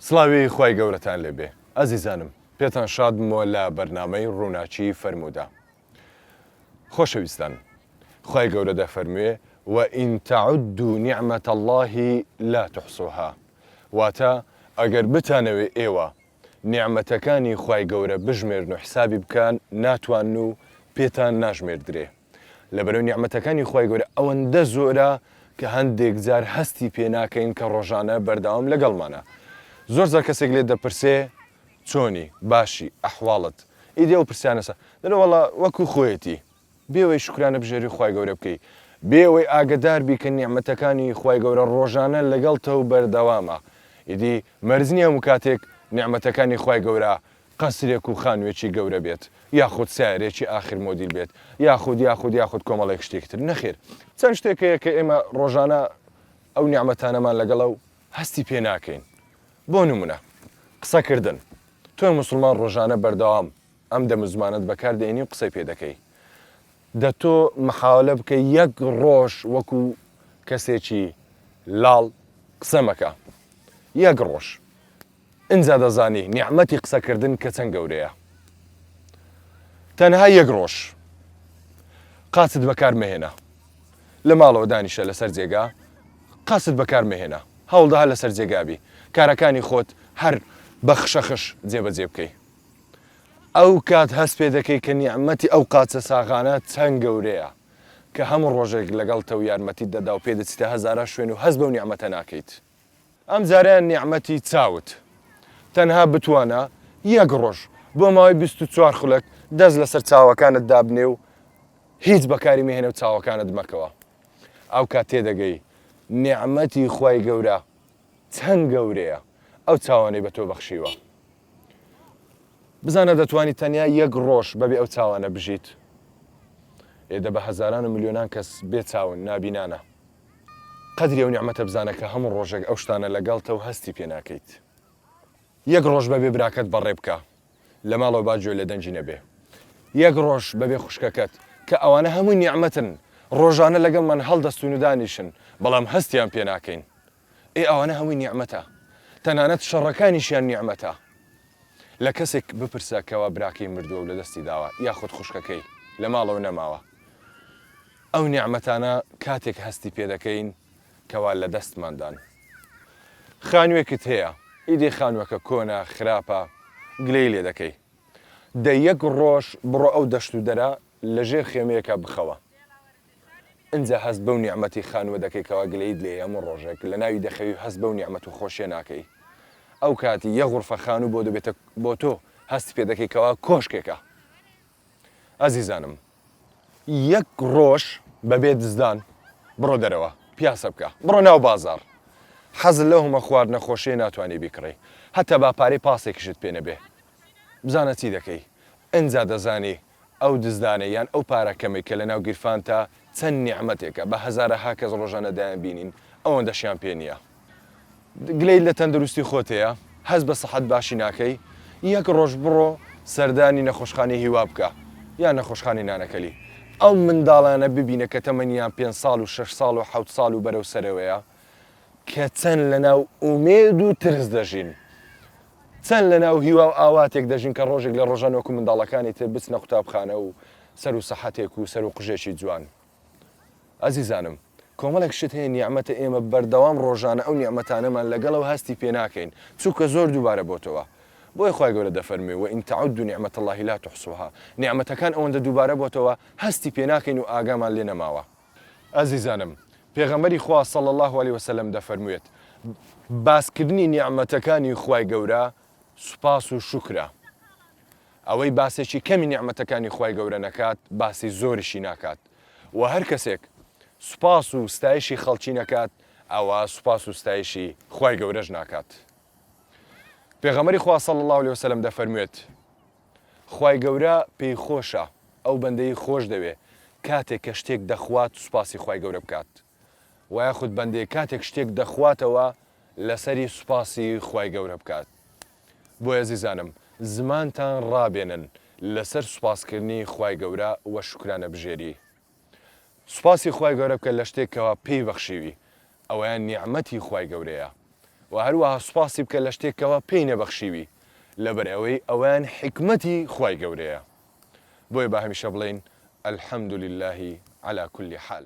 سڵاوی خوای گەورەتان لێبێ ئەزیزانم پێتان شاد بمەوە لە بەرنامەی ڕووناچی فەرموودا. خۆشەویستان، خوای گەورە دەفەرموێ وئین تەعودوا نیعمەت الله لا تحصوها، واتە ئەگەر بتانەوێ ئێوە نیعمەتەکانی خوای گەورە بژمێرن و حسابی بکەن ناتوان و پێتان ناژمێردرێ. لەبەرەوەی نیعمەتەکانی خوای گەورە ئەوەندە زۆرە کە هەندێک جار هەستی پێ ناکەین کە ڕۆژانە بەردەوام لەگەڵمانە. زۆر جار کەسێک لێ دەپرسێ چۆنی باشی ئەحواڵت ئیدێ و پرسیانەسە دەنەوەڵا وەکو خۆیەتی بێوەی شکرانە بژێری خوای گەورە بکەی، بێوەی ئاگدار بی کە نیعمەتەکانی خوای گەورە ڕۆژانە لەگەڵتەوە بەردەوامە. ئیدی مەرزنیە هەموو کاتێک نیعمەتەکانی خوای گەورە قەسرێک و خانوێکی گەورە بێت، یاخود سیارێکی ئاخر مۆدیل بێت، یاخود کۆمەڵێک شتێکتر نەخێر. چەند شتێکەیە کە ئێمە ڕۆژانە ئەو نیعمەتانەمان لەگەڵە و هەستی پێ ناکەین. بۆ نمونە قسەکردن، تۆ موسڵمان ڕۆژانە بەردەوام ئەم دەمزمانت بەکاردێنی و قسەی پێ دەکەی. تۆ محاولە بکە یەک ڕۆژ وەکو کەسێکی لاڵ قسە مەکە، یەک ڕۆژ. ئینجا دەزانی نیعمەتی قسەکردن کە چەند گەورەیە. تەنها یەک ڕۆژ قاچت بەکارمەهێنە، لە ماڵەوە دانیشە لەسەر جێگا قاچت بەکارمەهێنە، هەوڵدەها لەسەر جێگابی کارەکانی خۆت هەر بە خشەخش جێبەجێ بکەی. ئەو کات هەست پێ دەکەی کە نیعمەتی ئەو قاچە ساغانە چەند گەورەیە کە هەموو ڕۆژێک لەگەڵتە و یارمەتیت دەدا و پێ دەچیتە هەزارە شوێن و هەست بەو نیعمەتە ناکەیت. ئەم جاریان نیعمەتی چاوت تەنها بتوانە یەک ڕۆژ بۆ ماوەی 24 خولەک دەست لەسەر چاوەکانت دابنێ و هیچ بەکاری مێهێنە و چاوەکانت مەکەوە. ئەو کات تێدەگەی نیعمەتی خوای گەورە چەند گەورەیە ئەو چاوانەی بە تۆ بەخشیوە. بزانە دەتوانی تەنیا یەک ڕۆژ بەبێ ئەو چاوانە بژیت. ئێدە بە هەزاران و میلیۆنان کەس بێ چاون نابینانە. قەدری ئەو نیعمەتە بزانە کە هەموو ڕۆژێک ئەو شتانە لەگەڵتە و هەستی پێ ناکەیت. یەک ڕۆژ بەبێ براکەت بەڕێ بکە لە ماڵەوە با گوێ لە دەنجی نەبێ. یەک ڕۆژ بەبێ خوشکەکەت کە ئەوانە هەمووی نیعمەتن، ڕۆژانە لەگەڵمان هەڵدەستون و دانیشن بەڵام هەستیان پێ ناکەین. ئەوانە هەمووی نیعمەتە، تەنانەت شەڕەکانیشیان نیعمەتە. لە کەسێک بپرسە کەوا براکەی مردووە و لە دەستی داوە یاخود خوشکەکەی لە ماڵەوە نەماوە. ئەو نیعمەتانە کاتێک هەستی پێ دەکەین کەوا لە دەستماندان. خانوێکت هەیە، ئیدی خانوەکە کۆنە خراپە گلەی لێ دەکەی. یەک ڕۆژ بڕۆ ئەو دەشت و دەرە لەژێر خێمەیەکە بخەوە. ئینجا هەست بەو نیعمەتی خانوە دەکەیکەوە گلەیت لێ هەموو ڕۆژێک لە ناوی دەخەوی هەست بەو نیعمەت و خۆشیە ناکەی. ئەو کاتی یەک غورفە خانوو بۆ دەبێتە بۆ تۆ هەستی پێ دەکەیکەوە کۆشکێکە. ئەزیزانم، یەک ڕۆژ بەبێ دزدان بڕۆ دەرەوە پیاسە بکە، بڕۆ ناو بازار. حەزت لەو هەمە خواردنە خۆشیە ناتوانێ بیکڕی، هەتا با پارەی پاسێکیشت پێ نەبێ. بزانە چی دەکەی؟ ئینجا دەزانی ئەو دزدانە یان ئەو پارە کەمێک کە لە ناو گیرفانتە چەند نیعمەتێکە بە هەزارەها کەس ڕۆژانە دایان بینین ئەوەندەشیان پێ نییە. گلەی لە تەندروستی خۆت هەیە، هەست بە سەحەت باشی ناکەی، یەک ڕۆژ بڕۆ سەردانی نەخۆشخانەی هیوا بکە یان نەخۆشخانەی نانەکەلی. ئەو منداڵانە ببینە کە تەمەنیان 5 ساڵ و 6 ساڵ و 7 ساڵ و بەرەو سەرەوەیە کە چەند لەناو ئومێد و ترس دەژین، چەند لەناو هیوا و ئاواتێک دەژین کە ڕۆژێک لە ڕۆژان وەکو منداڵەکانی تر بچنە قوتابخانە و سەر و سەحەتێک و سەر و قژێکی جوان. ئەزیزانم، کۆمەڵێک شت هەیە نیعمەتە ئێمە بەردەوام ڕۆژانە ئەو نیعمەتانەمان لەگەڵەوە هەستی پێ ناکەین چووکە زۆر دووبارە بۆتەوە. بۆی خوای گەورە دەفەرمێ وئین تەعودوا نیعمەت الله لا تحصوها، نیعمەتەکان ئەوەندە دووبارە بۆتەوە هەستی پێ ناکەین و ئاگامان لێ نەماوە. ئەزیزانم، پێغەمبەری خوا صلی الله علیه وسلم دەفەرموێت باسکردنی نیعمەتەکانی خوای گەورە سوپاس و شوکرە. ئەوەی باسێکی کەمی نیعمەتەکانی خوای گەورە نەکات باسی زۆریشی ناکات، و هەر کەسێک سوپاس و ستایشی خەڵکی نەکات ئەوە سوپاس و ستایشی خوای گەورەش ناکات. پێغەمبەری خوا صلی الله علیه وسلم دەفەرموێت خوای گەورە پێی خۆشە ئەو بەندەی خۆش دەوێ کاتێک کە شتێک دەخوات سوپاسی خوای گەورە بکات، و یاخود بەندەی کاتێک شتێک دەخواتەوە لەسەری سوپاسی خوای گەورە بکات. بۆیە عەزیزانم، زمانتان ڕابێنن لەسەر سوپاسکردنی خوای گەورە و شوکرانە بژێری. سوپاسی خوای گەورە بکە لە شتێکەوە پێی بەخشیوی، ئەوەیان نیعمەتی خوای گەورەیە. و هەروەها سوپاسی بکە لە شتێکەوە پێی نەبەخشیوی لەبەر ئەوەی ئەوان حکمەتی خوای گەورەیە بۆیە بە هەمیشە بڵێن الحەمد لله على كل حال